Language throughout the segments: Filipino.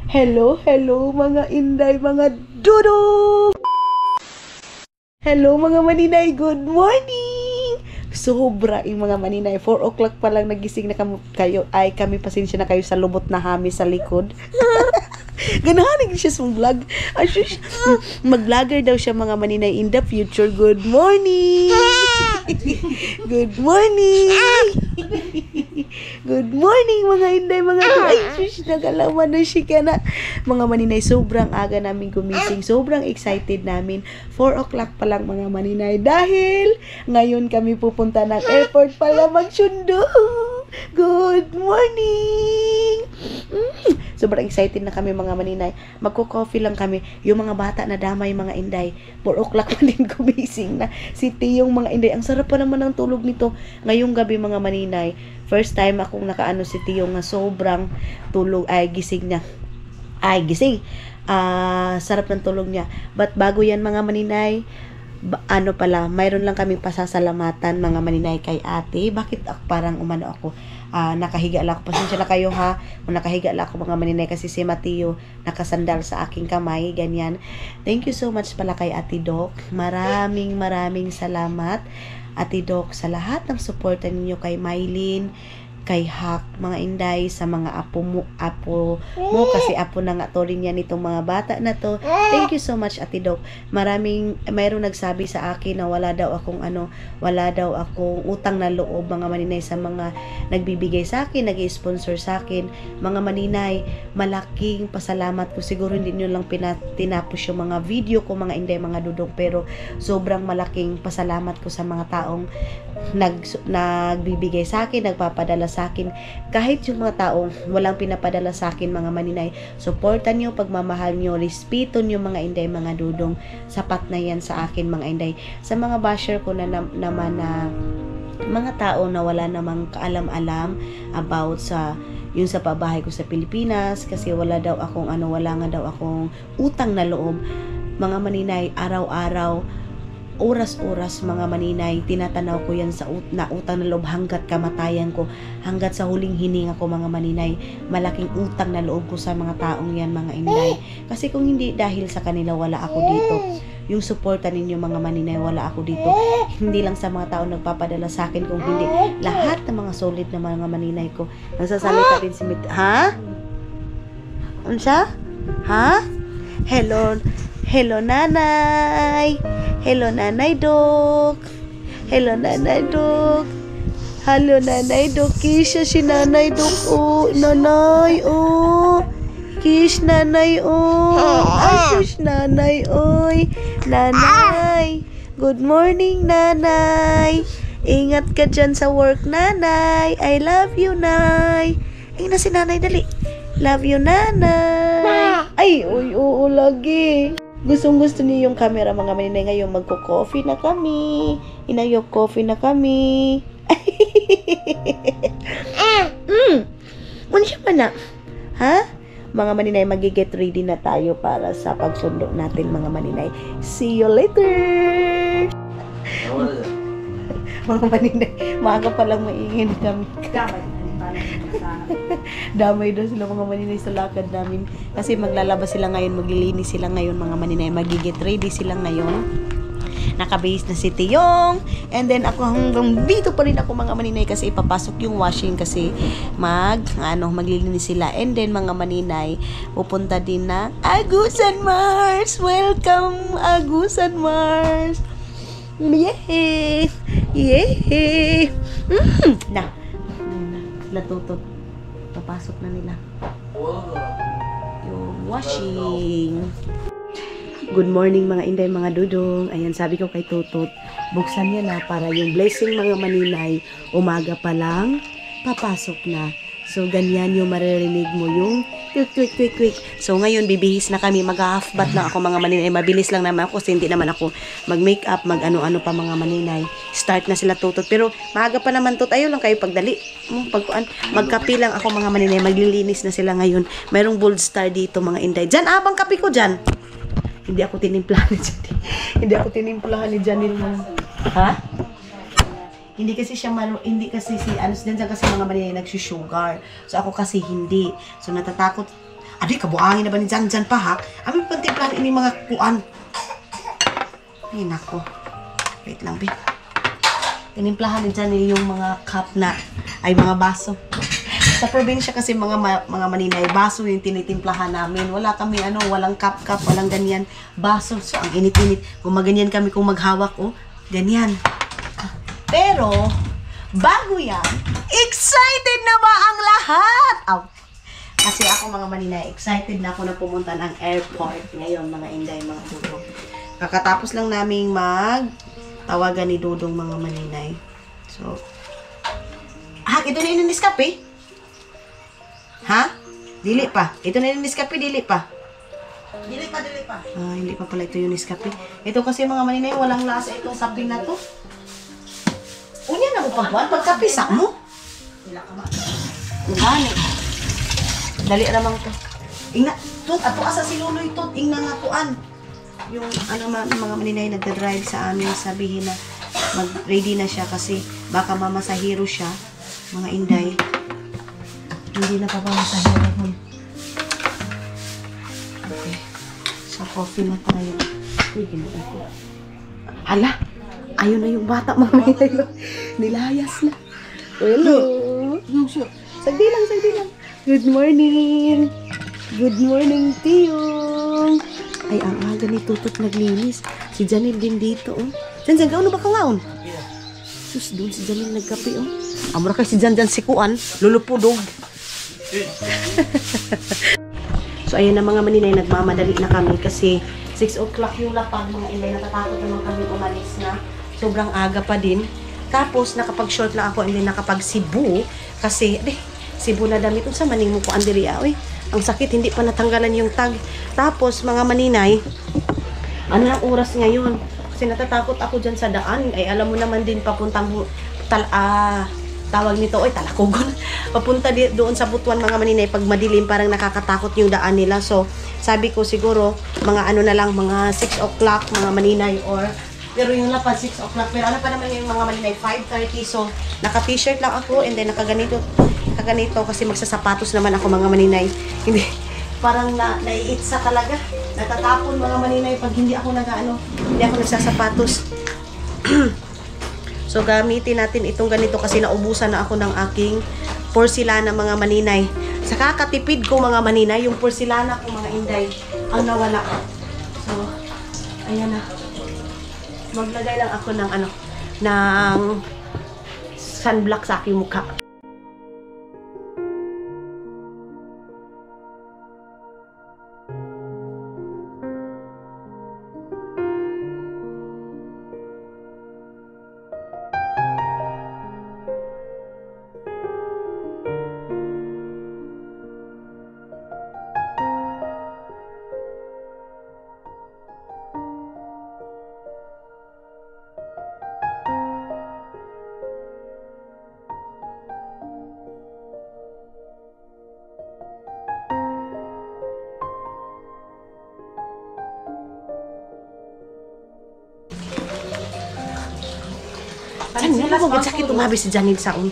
Hello, hello mga inday, mga dudong! Hello mga maninay, good morning! Sobra yung mga maninay, 4 o'clock pa lang nagising na kayo, ay kami pasensya na kayo sa lubot na hami sa likod. Ganahan siya sa vlog. Mag-vlogger daw siya mga maninay in the future. Good morning! Good morning! Good morning mga inday, mga ay shush, nagalaman na siya ka na. Mga maninay, sobrang aga namin gumising. Sobrang excited namin. 4 o'clock pa lang mga maninay. Dahil ngayon kami pupunta ng airport para magsundo. Good morning! Sobrang excited na kami mga maninay. Magko-coffee lang kami. Yung mga bata na damay mga inday. 4 o'clock pa din gumising na. Si Tiyong mga inday. Ang sarap pa naman ng tulog nito. Ngayong gabi mga maninay. First time akong nakaano si Tiyong na sobrang tulog. Ay, gising niya. Ay, gising. Sarap ng tulog niya. But bago yan mga maninay, ano pala, mayroon lang kaming pasasalamatan mga maninay kay ate. Bakit parang umano ako? Nakahiga lang ako. Pasensya na kayo ha. Kung nakahiga lang ako mga maninay kasi si Mateo nakasandal sa aking kamay. Ganyan. Thank you so much pala kay Ate Doc. Maraming salamat Ate Doc sa lahat ng suporta ninyo kay Mylene, kay Hak, mga inday, sa mga apo mo kasi apo na nga to rin yan itong mga bata na to. Thank you so much Ate Doc. Mayroong nagsabi sa akin na wala daw akong utang na loob mga maninay sa mga nagbibigay sa akin, nag-sponsor sa akin. Mga maninay, malaking pasalamat ko. Siguro hindi nyo lang tinapos yung mga video ko mga inday, mga dudong, pero sobrang malaking pasalamat ko sa mga taong nagbibigay sa akin, nagpapadala sa akin. Kahit yung mga taong walang pinapadala sa akin mga maninay, suportan nyo, pagmamahal nyo, respeto nyo mga inday, mga dudong, sapat na yan sa akin mga inday. Sa mga basher ko naman na mga tao na wala namang kaalam-alam about sa yung sa pabahay ko sa Pilipinas, kasi wala nga daw akong utang na loob mga maninay. Araw-araw, oras-oras mga maninay, tinatanaw ko yan sa utang na loob hanggat kamatayan ko, hanggat sa huling hininga ko mga maninay. Malaking utang na loob ko sa mga taong yan mga inday, kasi kung hindi dahil sa kanila wala ako dito. Yung suporta ninyo mga maninay, wala ako dito. Hindi lang sa mga taong nagpapadala sa akin, kung hindi lahat ng mga solid na mga maninay ko. Nagsasalita din si ha? Unsa? Ha? Hello nanay. Hello nanay Doc. Hello nanay Doc. Hello nanay Doc. Kisha si nanay Doc. Oh, nanay. Oh. Kiss nanay. Oh. Ay, sus nanay. Oy. Nanay. Good morning nanay. Ingat ka dyan sa work nanay. I love you nay. Ayun na si nanay, dali. Love you nanay. Ay, oo lagi. Gustong-gusto niyo yung camera mga maninay. Ngayon magko-coffee na kami. Inayok coffee na kami. Ano siya pa na? Ha? Mga maninay, mag-get ready na tayo para sa pagsundo natin mga maninay. See you later! Mga maninay, maaga palang maingin kami. Damay daw sila mga maninay sa lakad namin. Kasi maglalabas sila ngayon, maglilinis sila ngayon mga maninay. Mag-get ready sila ngayon. Nakabase na si Tiyong. And then ako hanggang dito pa rin ako mga maninay kasi ipapasok yung washing kasi maglilinis sila. And then mga maninay, pupunta din na Agusan Mars. Welcome Agusan Mars. Yay! Yay! Latutot. Papasok na nila. Yung washing. Good morning mga inday, mga dudong. Ayan, sabi ko kay Tutot, buksan niya na para yung blessing mga maninay, umaga pa lang, papasok na. So, ganyan yung maririnig mo yung quick. So, ngayon, bibihis na kami. Mag-half bath lang ako mga maninay. Mabilis lang naman ako kasi hindi naman ako mag-makeup, mag-ano-ano pa mga maninay. Start na sila Tutot. Pero, maaga pa naman Tot. Ayaw lang kayo pagdali. Magkapi lang ako mga maninay. Maglilinis na sila ngayon. Mayroong bold star dito mga inday. Diyan, abang kapi ko dyan. Hindi ako tinimplahan ni Janil. Hindi ako tinimplahan ni Janil. Ha? Hindi kasi siya hindi kasi si ano din kasi mga maninay nagsusugar. So ako kasi hindi. So natatakot Adi, kabuangin na ba ni Jan pa ha? Amin pantimplahan ini mga kuan. Ay, nako. Wait lang, babe. Tinimplahan ni Jan yung mga cup na, ay mga baso. Sa probinsya kasi mga maninay, baso yung tinitimplahan namin. Wala kami, walang cup, walang ganyan. Baso. So, ang init-init. Kung maganyan kami kung maghawak, ganyan. Pero, bago yan, excited na ba ang lahat? Kasi ako mga maninay, excited na ako na pumunta ng airport ngayon mga inday, mga dudong. Kakatapos lang naming tawagan ni Dudong mga maninay. So, ito na yung Nescafe? Ha? Dili pa. Ito na yung Nescafe, dili pa. Dili pa. Hindi pa pala ito yung Nescafe. Ito kasi mga maninay, walang lasa itong kape na to. Unya na mo pagkape sa mo? Gani. Dali namang to. Ingna, tut, ato asa si Luloy tut, ingna nga tuan. Yung mga maninay nagda-drive sa amin, sabihin na mag-ready na siya kasi baka mamasahiro siya, mga inday. Hindi na pa masahiro. Okay. So, coffee na tayo. Uy, ginawa ko. Hala! Ayun na yung bata, mga maninay. Nilayas na. Hello! Sagdi lang. Good morning! Good morning, Tiyong! Ay, ang aga ni Tutut naglinis. Si Janil din dito, Jan, gaano ba ka ngaon? Sus, doon si Janil nagkape, Amura kay si Jan si Kuan, lulupudog. So, ayun na mga maninay, nagmamadali na kami kasi 6 o'clock yung lapag, mga inday. Natatakot naman kami umalis na. Sobrang aga pa din. Tapos, nakapag-short lang ako and then nakapag-Cebu kasi, Cebu na damit. Sa maning mo ko andiriya, ang sakit, hindi pa natanggalan yung tag. Tapos, mga maninay, ano ang oras ngayon? Kasi natatakot ako dyan sa daan. Ay, alam mo naman din, papuntang, tawag nito, Talakogon. Papunta doon sa Butuan, mga maninay, pag madilim, parang nakakatakot yung daan nila. So, sabi ko siguro, mga mga 6 o'clock, mga maninay, pero yung lapad 6 o'clock. Pero pa naman yung mga maninay, 5:30. So, naka-t-shirt lang ako, and then nakaganito kasi magsasapatos naman ako mga maninay. Hindi, parang naiitsa talaga. Natatapon mga maninay pag hindi ako nagsasapatos. So, gamitin natin itong ganito kasi naubusan na ako ng aking porcelana mga maninay. Sa kakatipid ko mga maninay, yung porcelana ko mga inday, ang nawala. So, ayan na. Maglagay lang ako ng sunblock sa aking mukha. Ano mo sakit tumabi si Janil saon?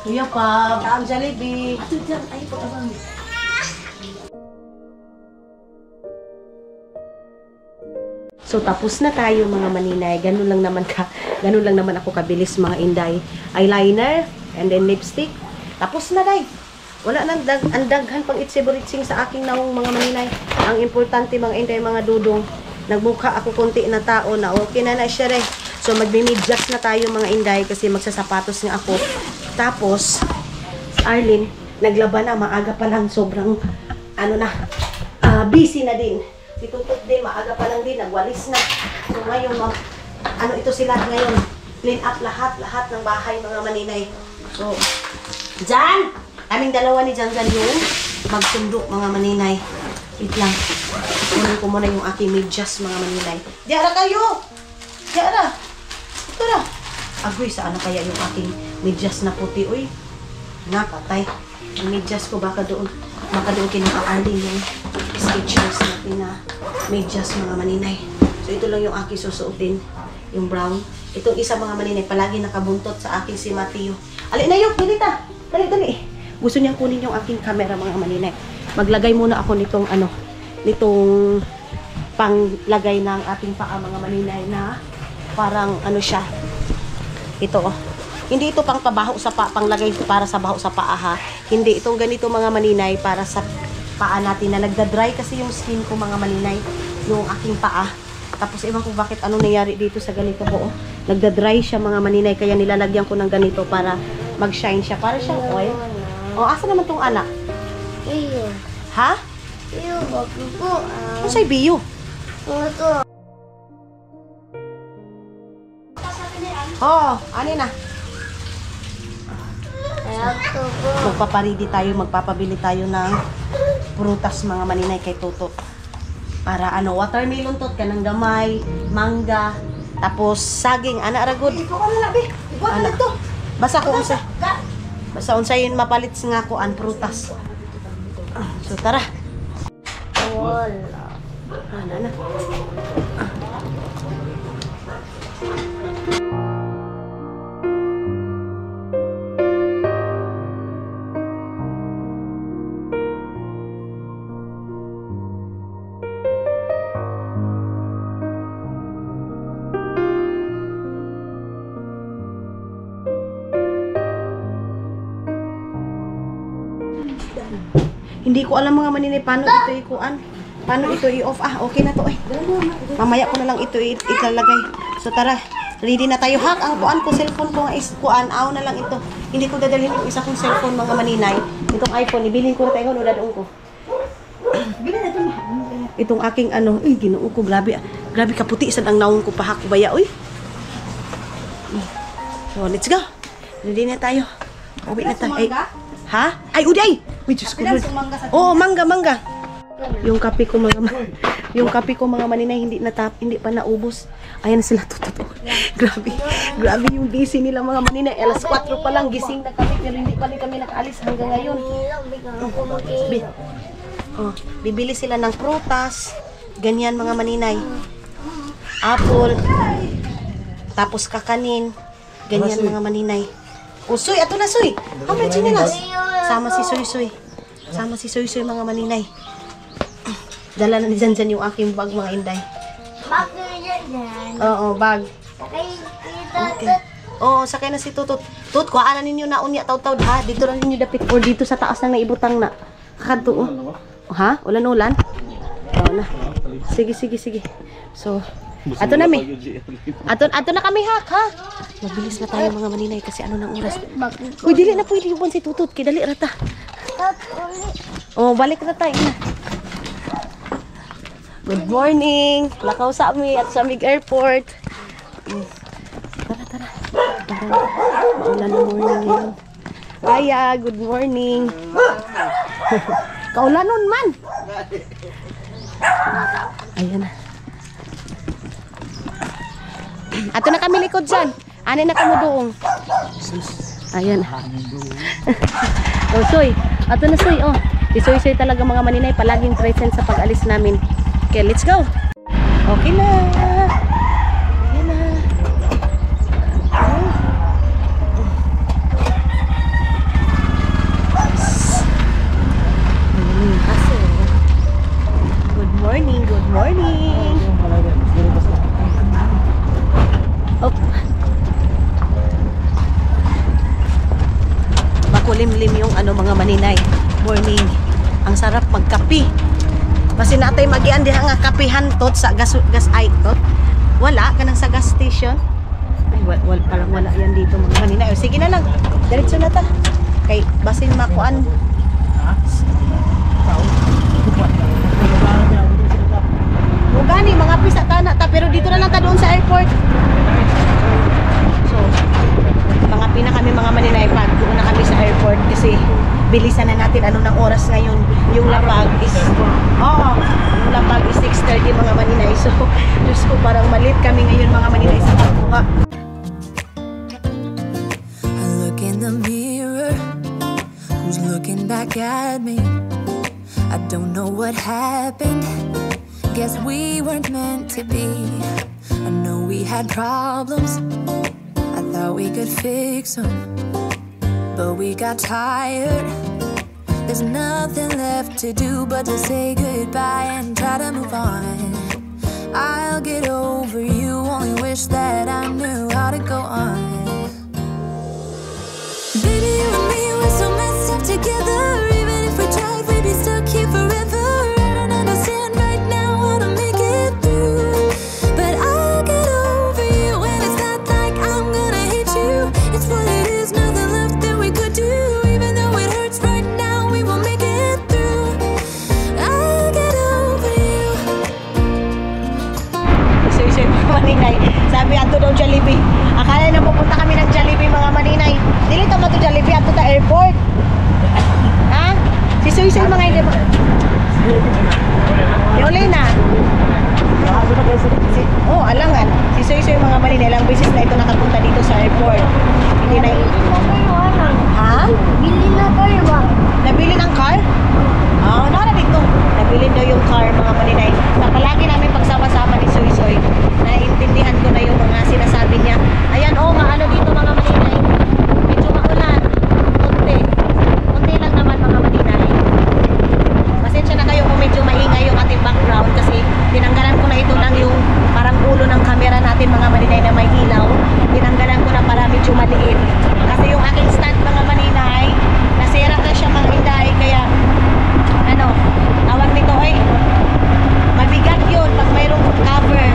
Kuya pa, ang Jollibee. Ato dyan, ay pag-abang. So, tapos na tayo mga maninay. Ganun lang naman ako kabilis mga inday. Eyeliner, and then lipstick. Tapos na, day. Wala nang daghan pang itsibor-itsing sa aking naong mga maninay. Ang importante mga inday, mga dudong. Nagmukha ako konti na tao na okay na siya rin. So, magmimidjas na tayo mga inday kasi magsasapatos nga ako. Tapos, si Arlene, naglaban na, maaga pa lang, sobrang, busy na din. Si Tutut din, maaga pa lang din, nagwalis na. So ngayon, ito sila ngayon, clean up lahat ng bahay, mga maninay. So, Jan! Aming dalawa ni Jan yung magsundo, mga maninay. Wait lang. Kunin ko muna yung aking medyas, mga maninay. Diara kayo! Diara! Ito na! Agoy, saan na kaya yung aking medyas na puti? Uy, napatay. Ang medyas ko baka doon kinaka-aling yung Skechers natin na medyas mga maninay. So ito lang yung aking susuotin, yung brown. Itong isa mga maninay, palagi nakabuntot sa akin si Matthew. Alin na yun, bilita! Dali. Gusto niyang kunin yung aking camera mga maninay. Maglagay muna ako nitong nitong panglagay ng ating paa mga maninay na parang siya. Ito Hindi ito pang pabaho sa panglagay para sa baho sa paa ha. Hindi itong ganito mga maninay para sa paa natin na nagda-dry kasi yung skin ko mga maninay, yung aking paa. Tapos ewan ko bakit nangyari dito sa ganito po. Nagda-dry siya mga maninay kaya nilalagyan ko ng ganito para mag-shine siya. Para siyang oil. Asa naman tong anak? Iyo. Ha? Iyo, bago. Ano sa'y biyo? Ito. Ano na? Ito po. Magpapabili tayo ng prutas mga maninay kay Tutot. Para watermelon tot kanang gamay, mangga, tapos saging, ragod. Ito ka na labi. Ito na ito. Basta unsay yun mapalit nga ko an prutas. So tara. Wala. Na. Hindi ko alam mga maninay paano ito paano ito i-off. Okay na to mamaya ko na lang ito ilalagay. So tara, ready na tayo. Ang cellphone ko is aw na lang ito. Hindi ko dadalhin yung isa kong cellphone mga maninay. Itong iPhone, ibilhin ko na tayo doon ko. Itong aking ginoo ko, grabe kaputi sad ang naong ko pahak ko baya So let's go. Ready na tayo. Uwi na tayo. Ha? Uday! Uy, Diyos ko. Mangga. Yung kape ko mga maninay hindi pa naubos. Ayan sila Tutot. Grabe yung busy nila mga maninay. Alas 4 pa lang gising na kami pero hindi pa rin kami nakaalis hanggang ngayon. Bibili sila ng prutas. Ganyan mga maninay. Apple. Tapos kakanin. Ganyan mga maninay. Suy, ato na Suy. May chinilas. Sama si Suy mga maninay. Dala na ni Janjan yung aking bag mga inday. Bag na yan. Oo, bag. Okay. Sakay na si Tutot. Kuhaan na ninyo na unya taw-taw ha. Dito lang ninyo dapit or dito sa taas nang naibutang na. Kakadto Ha? Ulan-ulan? Na. Sige. So, ato na kami ha. Mabilis na tayo mga maninay kasi nang oras. Uy, dili na pwede yung si Tutot. Kidali rata. Balik na tayo na. Good morning. Lakaw sa amin at sa Mig Airport. Tara. Maulan na morning ngayon. Good morning. Kaulanon man. Ayan na. Ato na kami likod dyan. Ano na kamo doong? Ayan. Soy. Ato na Soy. Si Soy talaga mga maninay. Palaging present sa pag-alis namin. Okay, let's go. Okay na. Ayan na. Good morning. Makulimlim yung mga maninay. Morning. Ang sarap magkapi. Basi natay magian diha nga kapihan tot sa gas ay tot. Wala kanang sa gas station. Parang wala yan dito mga maninay. Sige na lang. Diretso na ta. Kay basin makuan. Mugani mga pisa tana ta pero dito na lang ta doon sa airport. So, mga pina kami mga maninay pag doon na kami sa airport kasi bilisan na natin ng oras ngayon. Yung lapag is yung lapag is 6:30 mga maninay. So, Diyos ko parang malit kami ngayon mga maninay sa pagkuha. I look in the mirror, who's looking looking back at me. I don't know what happened. Guess we weren't meant to be. I know we had problems. I thought we could fix them, but we got tired. There's nothing left to do but to say goodbye and try to move on. I'll get over you, only wish that I knew how to go on. Baby, you and me, we're so messed up together. Even if we tried, we'd be stuck here forever. I don't understand right now how to make it through, but I'll get over you, and it's not like I'm gonna hate you. It's what it is, nothing left that we could do. Even though it hurts right now, we will make it through. I'll get over you. Iso-iso yung mga maninay. Sabi ato daw Jollibee. Akala na pupunta kami ng Jollibee mga maninay. Dili ta mo to Jollibee ato ta airport. Ha? Iso-iso yung mga hindi. Yole na. Oh, alangan. Iso-iso yung mga maninay. Ilang beses na ito nakapunta dito sa airport. Hindi na Ha? Bili na kayo ba? Nabili ng car? Oo, nara dito. Nabili daw yung car, mga maninay. Sa palagi namin pagsama-sama ni Soy Soy, naiintindihan ko na yung mga sinasabi niya. Ayan, maano dito mga maninay. Medyo maulan. Kunti. Kunti lang naman mga maninay. Pasensya na kayo kung medyo maingay yung ating background kasi tinanggalan ko na ito ng yung parang ulo ng camera natin mga maninay na may ilaw. Tinanggalan ko na para medyo maliit. Kasi yung aking stand mga maninay, nasira na siya mga inday, kaya ano, tawag nito mabigat yun pag mayroong cover.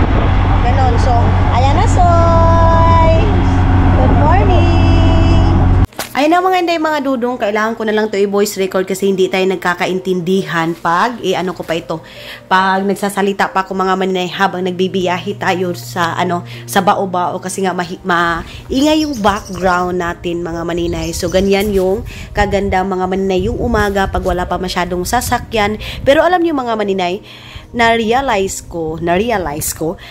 Ganon. So, ayan na Soy! Good morning! Ayan na mga inday mga dudong, kailangan ko na lang to i-voice record kasi hindi tayo nagkakaintindihan pag, ano ko pa ito, pag nagsasalita pa ako mga maninay habang nagbibiyahe tayo sa, sa bao-bao kasi nga maingay yung background natin mga maninay. So, ganyan yung kaganda mga maninay yung umaga pag wala pa masyadong sasakyan. Pero alam niyo mga maninay, na-realize ko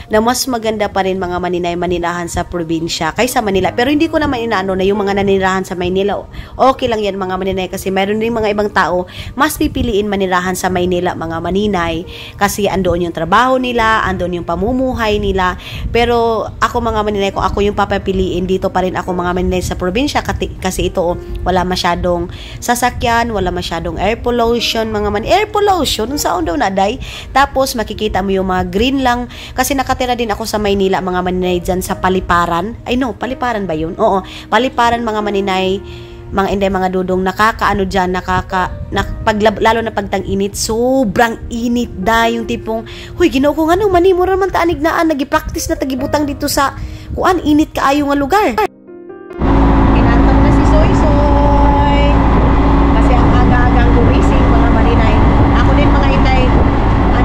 na mas maganda pa rin mga maninay manirahan sa probinsya kaysa Manila. Pero hindi ko naman inaano na yung mga nanirahan sa Maynila. Okay lang yan mga maninay kasi mayroon din mga ibang tao mas pipiliin manirahan sa Maynila mga maninay kasi andoon yung trabaho nila, andoon yung pamumuhay nila. Pero ako mga maninay, kung ako yung papapiliin, dito pa rin ako mga maninay sa probinsya kasi ito wala masyadong sasakyan, wala masyadong air pollution mga maninay. Air pollution, saan daw na day? Tapos makikita mo yung mga green lang kasi nakatira din ako sa Maynila mga maninay dyan sa Paliparan. Ay no, Paliparan ba yun? Oo, Paliparan mga maninay, mga inday mga dudong, nakakaano dyan, lalo na pagtang-init, sobrang init da yung tipong, huy, ginaw ko nga nung manimura man taanig naan, nag-practice na tagibutang dito sa, kuan, init kaayo nga lugar. Kinatang na si Soy Soy kasi ang aga-agang gumising mga maninay. Ako din mga inday,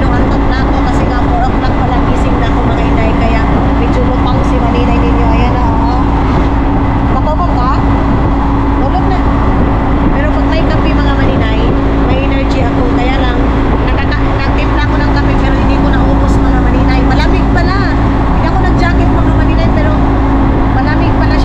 antok na ako kasi nga 4 o'clock pala gising na ako mga inday, kaya medyo lupang si maninay ninyo. Ayan na matubog ka? Tulog na. Pero pag may kape mga maninay, may energy ako, kaya lang nagtimpla ako ng kape pero hindi ko naubos mga maninay. Malamig pala, hindi ako nag-jacket mga maninay pero malamig pala siya.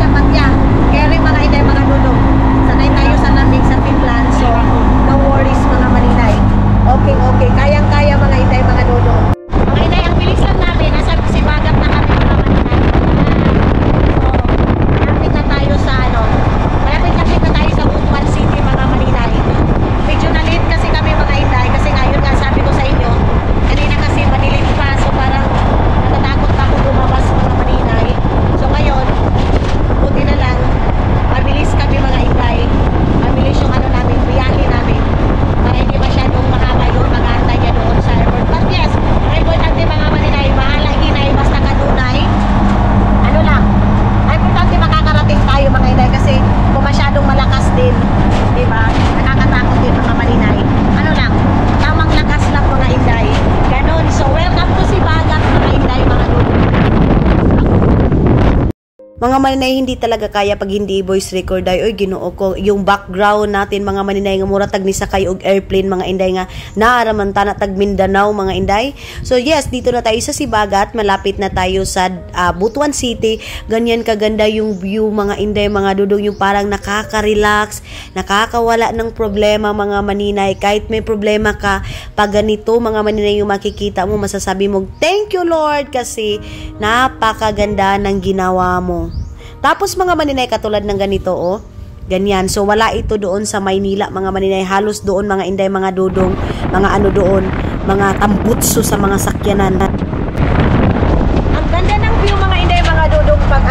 Mga maninay, hindi talaga kaya pag hindi voice record ay, oy Ginoo ko, yung background natin mga maninay nga mura tag ni sakay og airplane mga inday nga naaraman ta na tag Mindanao mga inday. So yes, dito na tayo sa Sibagat, malapit na tayo sa Butuan City. Ganyan kaganda yung view mga inday, mga dudong, yung parang nakaka-relax, nakakawala ng problema mga maninay. Kahit may problema ka, pag ganito mga maninay yung makikita mo, masasabi mo, thank you Lord kasi napakaganda ng ginawa mo. Tapos mga maninay, katulad ng ganito, oh, ganyan. So, wala ito doon sa Maynila, mga maninay. Halos doon, mga inday, mga dudong, mga ano doon, mga tambutso sa mga sakyanan. Ang ganda ng view, mga inday, mga dudong, pag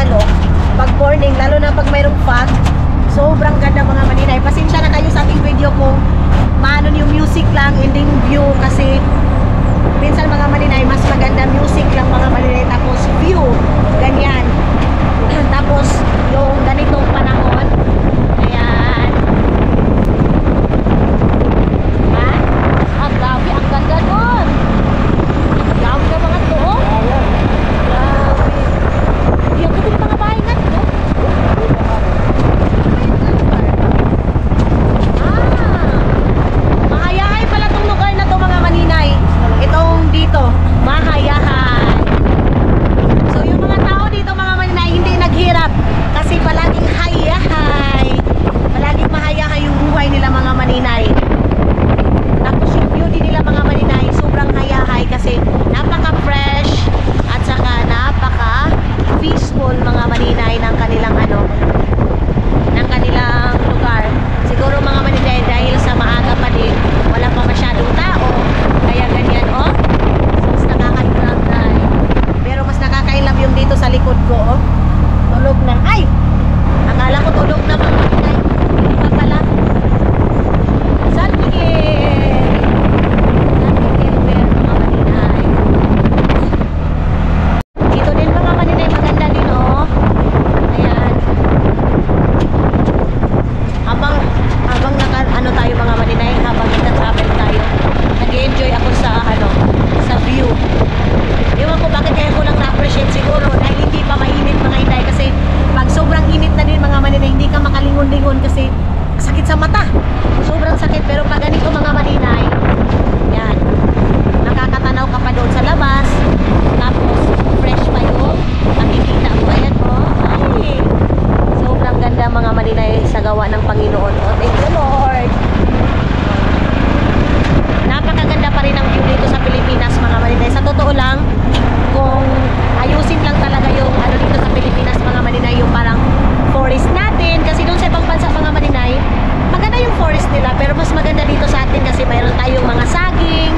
morning, lalo na pag mayroong fog. Sobrang ganda, mga maninay. Pasensya na kayo sa ating video kung maano yung music lang, hindi yung view, kasi minsan mga maninay, mas maganda music lang, mga maninay, tapos view, ganyan. Tapos, yung ganitong panahon, ayan. Ha? Grabe, ang ganda doon. Grabe na mga to, oh. Grabe. Yung ganda yung mga bahay nga, no? Mahayahay pala tong lugar na to, mga maninay. Itong dito, Mahayahay. So, yung mga tao dito, mga maninay, hindi naghirap kasi palaging hayahay. Palaging mahayahay yung buhay nila, mga maninay. Tapos yung beauty nila, mga maninay, sobrang hayahay kasi napaka-fresh at saka napaka-peaceful, mga maninay, ng kanilang ng kanilang lugar. Siguro, mga maninay, dahil sa maaga pa din, wala pa masyadong tao, kaya ganyan, oh. Mas nakaka-love na. Pero mas nakaka-love yung dito sa likod ko, oh. Tulog na. Ay! Akala ko tulog na, mga maninay. Hindi pa pala. San Miguel! San Miguel, mga maninay. Dito din, mga maninay, maganda din, oh. Ayan. Habang tayo, mga maninay, habang nagta-travel tayo, nag-enjoy ako sa view. Ewan ko bakit kaya ko lang na-appreciate, siguro dahil hindi pa mainit, mga inday, kasi pag sobrang init na din, mga maninay, hindi ka makalingon-lingon kasi sakit sa mata, sobrang sakit. Pero pag ganito, mga maninay, yan, nakakatanaw ka pa doon sa labas, tapos fresh pa yung makikita mo. Ayan, oh, ay, sobrang ganda, mga maninay, sa gawa ng Panginoon. Oh, thank you Lord. Napakaganda pa rin ang view dito sa Pilipinas, mga maninay. Sa totoo lang, kung ayusin lang talaga yung dito sa Pilipinas, mga maninay, yung parang forest natin, kasi doon sa ibang bansa, mga maninay, maganda yung forest nila, pero mas maganda dito sa atin kasi mayroon tayong mga saging,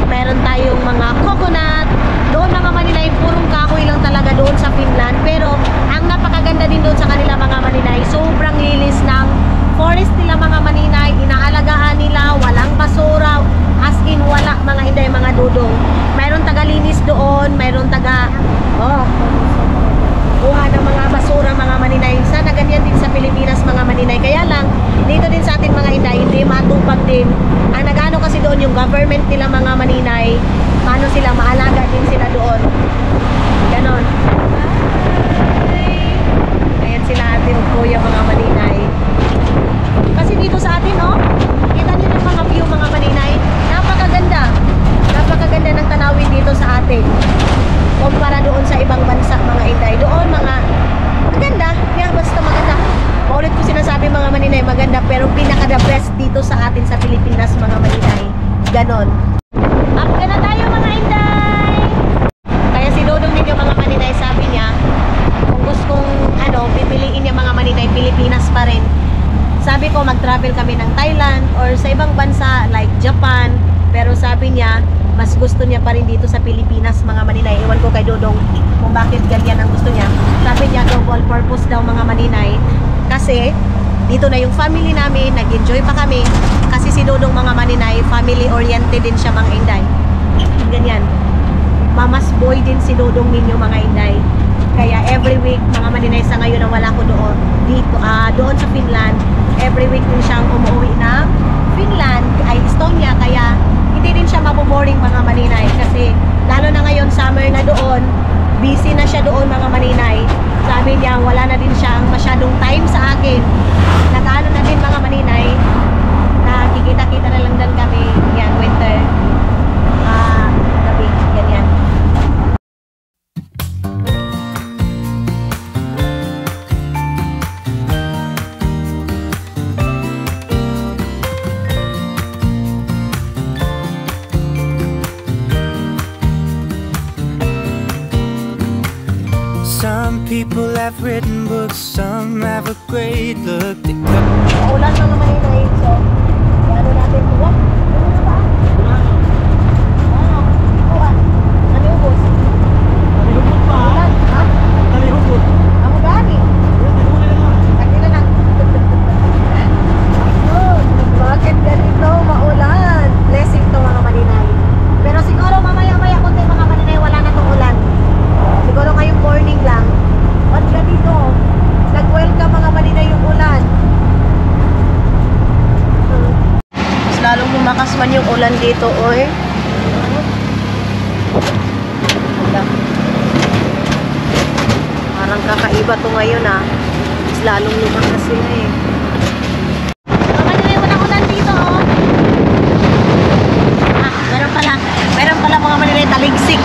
mayroon tayong mga coconut. Doon, mga maninay, purong kahoy lang talaga doon sa Finland. Pero ang napakaganda din doon sa kanila, mga maninay, sobrang lilis ng forest nila, mga maninay. Inaalagaan nila, walang basura, as in wala, mga inday, mga dudong. Mayroon taga-linis doon, mayroon kuha ng mga basura, mga maninay. Sana ganyan din sa Pilipinas, mga maninay. Kaya lang, dito din sa atin, mga inday, hindi matupag din. Ang nag-ano kasi doon, yung government nila, mga maninay, paano sila, maalaga din sila doon. Ganon. Ayan sila atin, kuya, mga maninay. Kasi dito sa atin, oh, kita nyo yung mga view, mga maninay. Napakaganda. Napakaganda ng tanawin dito sa atin. Kumpara doon sa ibang bansa, mga inday. Doon, mga maganda. Yeah, basta maganda. Paulit ko sinasabi, mga maninay, maganda. Pero pinaka-the best dito sa atin sa Pilipinas, mga maninay. Ganon. Up ka na tayo, mga inday! Kaya si Dodong ninyo, mga maninay, sabi niya, kung gustong, pipiliin niya, mga maninay, Pilipinas pa rin. Sabi ko, mag-travel kami ng Thailand or sa ibang bansa like Japan. Pero sabi niya, mas gusto niya pa rin dito sa Pilipinas, mga maninay. Iwan ko kay Dodong kung bakit ganyan ang gusto niya. Sabi niya, double purpose daw, mga maninay. Kasi, dito na yung family namin, nag-enjoy pa kami. Kasi si Dodong, mga maninay, family-oriented din siya, mga inday. Ganyan. Mama's boy din si Dodong ninyo, mga inday. Kaya every week, mga maninay, sa ngayon na wala ko doon, doon sa Finland, every week din siyang umuwi ng Finland, ay Estonia. Kaya hindi din siya maboboring, mga maninay. Kasi lalo na ngayon, summer na doon, busy na siya doon, mga maninay. Sabi sabi niya wala na din siyang masyadong time sa akin. Nakaano na din mga maninay, nakikita-kita na lang din kami. Yan, winter. Gabi, ganyan. Some people have written books, some have a great look. They Maulan mga maninay, so ano natin ito? Ano ba? Ano? Ikuan. Ano yung bus? Maulan, ha? Amo gani? Kanila lang. Bakit ganito? Maulan. Blessing to mga maninay. Pero siguro mamaya-maya konti mga maninay wala na tong ulan. Siguro ngayong morning lang. Ba't ganito? Nag-welcome mga maninay yung ulan. Mas lalong lumakas man yung ulan dito, oy. Parang kakaiba to ngayon, ah. Mas lalong lumakas sila, eh. Mga maninay, walang ulan dito, oh. Meron pala mga maninay, taligsik.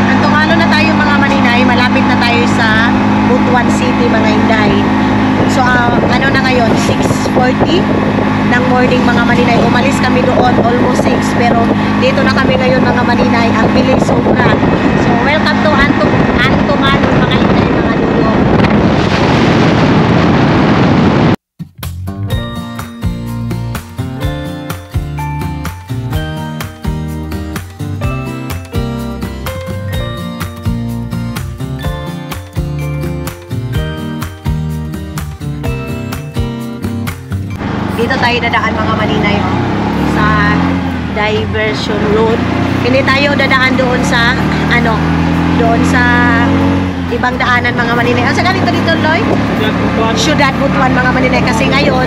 Antong ano na tayo mga maninay, malapit na tayo sa Butuan City mga Inday. So ano na ngayon, 6:40 ng morning mga maninay. Umalis kami doon almost 6, pero dito na kami ngayon mga maninay. Ang bilis sobra. So welcome to Antumanon mga Inday, mga dulo. Dito tayo dadaan mga maninay, oh, sa Diversion Road. Hindi tayo dadaan doon sa doon sa ibang daanan mga maninay. Asa ganito dito, Loy? Syudad Butuan mga maninay, kasi ngayon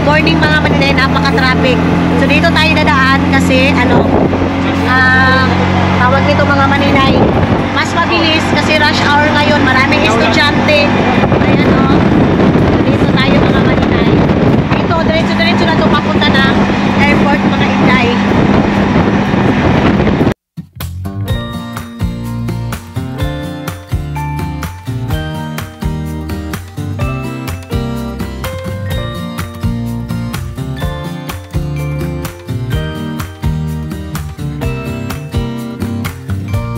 morning mga maninay, napaka-traffic. So dito tayo dadaan kasi tawag nito mga maninay, mas mabilis kasi rush hour ngayon, maraming estudyante. Ayan, oh. So dito tayo mga maninay. Diretso na ito papunta ng airport mga Inday.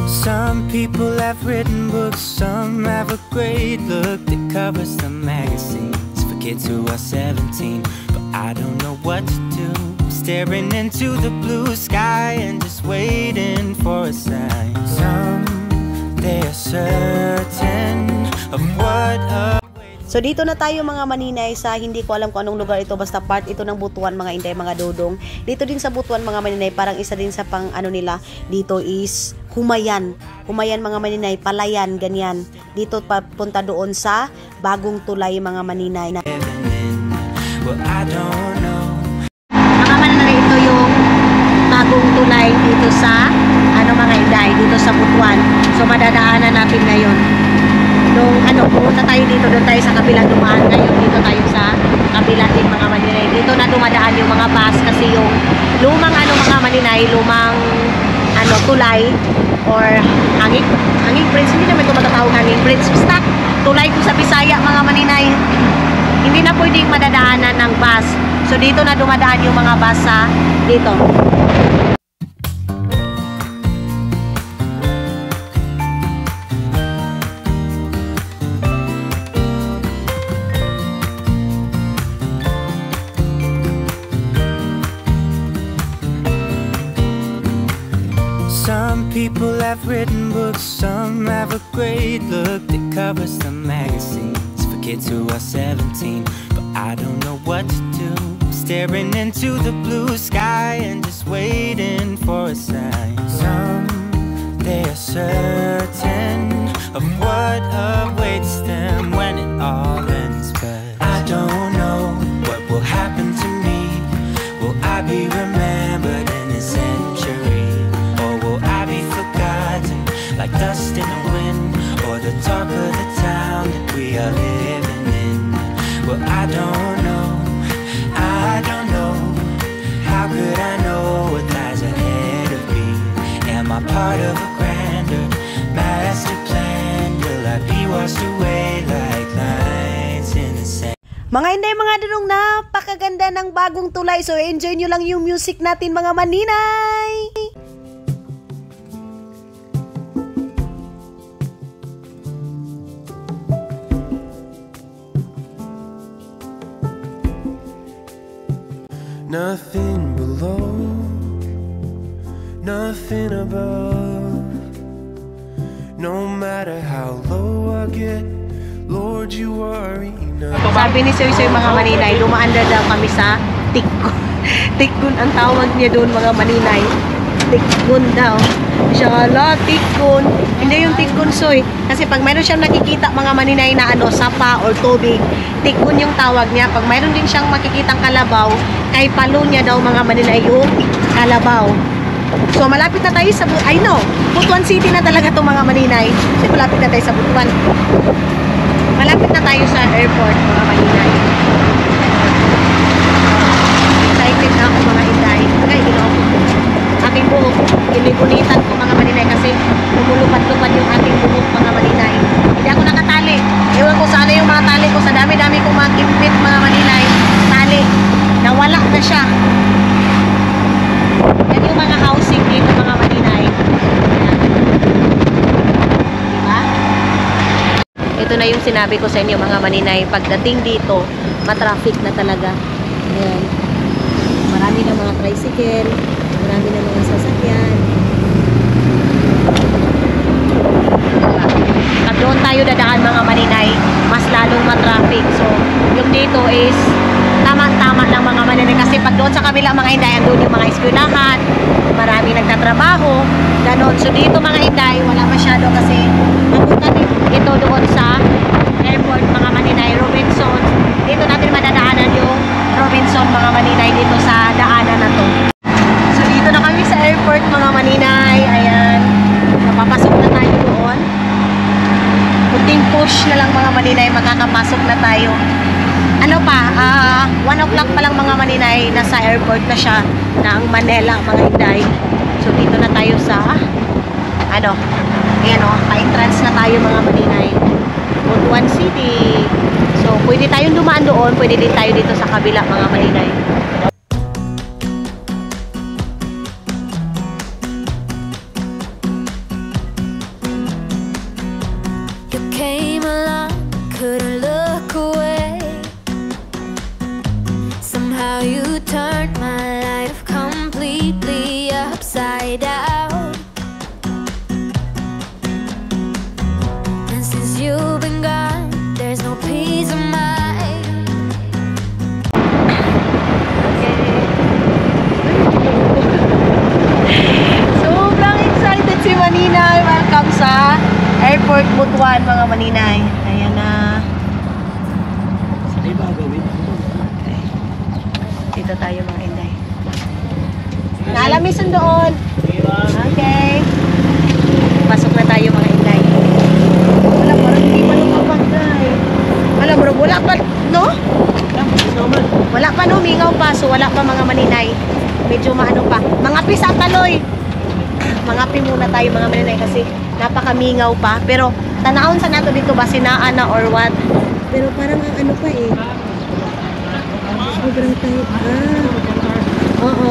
Some people have written books, some have a great look that covers the magazines for kids who are 17. But I don't know what to do, staring into the blue sky and just waiting for a sign. Some, they are certain of what So dito na tayo mga maninay sa hindi ko alam kung anong lugar ito, basta part ito ng Butuan mga Inday, mga dodong. Dito din sa Butuan mga maninay, parang isa din sa pang nila dito is Humayan mga maninay, Palayan, ganyan. Dito papunta doon sa Bagong Tulay mga maninay. well, I don't know. Mga maninay, ito yung Bagong Tulay dito sa mga Inday, dito sa Butuan. So madadaanan natin ngayon. Nung pumunta tayo dito, doon tayo sa kabilang dumaan. Ngayon dito tayo sa kabila din mga maninay. Dito na dumadaan yung mga bus kasi yung lumang mga maninay, lumang tulay or hanging bridge. Hindi naman ito matatawag hanging bridge. Basta tulay ko sa Bisaya mga maninay. Hindi na pwedeng madadaanan ng bus. So dito na dumadaan yung mga bus sa dito. Some people have written books, some have a great look that covers the magazines for kids who are 17. But I don't know what to do, staring into the blue sky and just waiting for a sign. Some, they are certain of what awaits them when it all ends. But I don't know what will happen to me. Will I be remembered in a century? Like dust in the wind, or the talk ng bagong tulay. So, enjoy nyo lang yung music natin, mga maninay! Nothing below, nothing above. No matter how low I get, Lord, you are enough. Sabi ni Soy Soy, mga maninay, dumaan na daw kami sa Tikgun. Tikgun ang tawag niya doon, mga maninay. Tikgun daw. Siya, ala, Tikgun. Hindi yung Tikgun, Soy. Kasi pag mayroon siyang nakikita, mga maninay, na ano, sapa or tubig, Tikgun yung tawag niya. Pag mayroon din siyang makikitang kalabaw, kay palo niya daw, mga maninay, yung kalabaw. So, malapit na tayo sa, I know, Butuan City na talaga itong mga maninay. Kasi malapit na tayo sa Butuan. Malapit na tayo sa airport, mga maninay. Excited na ako, mga inday. Ay, aking buhok, inigunitan ko, mga maninay, kasi lumulupad-lupad yung aking buhok, mga maninay. Hindi ako nakatali. Ewan ko sana yung mga tali ko. Sa dami-dami kong mga kimpit, mga maninay. Tali. Nawala na siya. Yan yung mga housing dito, mga maninay. Diba? Ito na yung sinabi ko sa inyo, mga maninay. Pagdating dito, matraffic na talaga. Ayan. Marami na mga tricycle. Marami na mga sasakyan. Pag doon tayo dadaan, mga maninay, mas lalong matraffic. So, yung dito is tama-tama lang, mga maninay. Kasi pag doon sa kabila, mga inday, andun yung mga eskwelahan, marami nagtatrabaho, ganon. So dito, mga inday, wala masyado kasi napunta ito doon sa airport, mga maninay, Robinson. Dito natin madadaanan yung Robinson, mga maninay, dito sa daanan na to. So dito na kami sa airport, mga maninay. Ayan, napapasok na tayo doon. Kunting push na lang, mga maninay, makakapasok na tayo. Ano pa, 1 o'clock pa lang, mga maninay, nasa airport na siya ng Manila, mga inday. So dito na tayo sa ano, ayan o, pa-entrance na tayo, mga maninay, Butuan City. So pwede tayong dumaan doon, pwede din tayo dito sa kabila, mga maninay. You came along, couldn't look away. Somehow you turned my life completely upside down. And since you've been gone, there's no peace of mind. Sobrang excited si Maninay. Welcome sa Airport Butuan, mga maninay. Ayan na. Okay. Dito tayo, mga inday. Naalamisan doon. Okay. Pasok na tayo, mga inday. Wala, parang hindi pa lumapagay. Wala, bro, wala pa, no? Wala pa, no? Mingaw pa. So, wala pa, mga maninay. Medyo maano pa. Mga pisa taloy. Mga pi muna tayo, mga maninay, kasi napakamingaw pa. Pero, tanahon sa nato dito ba, sinaan na or what? Pero parang ang ano pa eh. Sobrang tayo. Oo.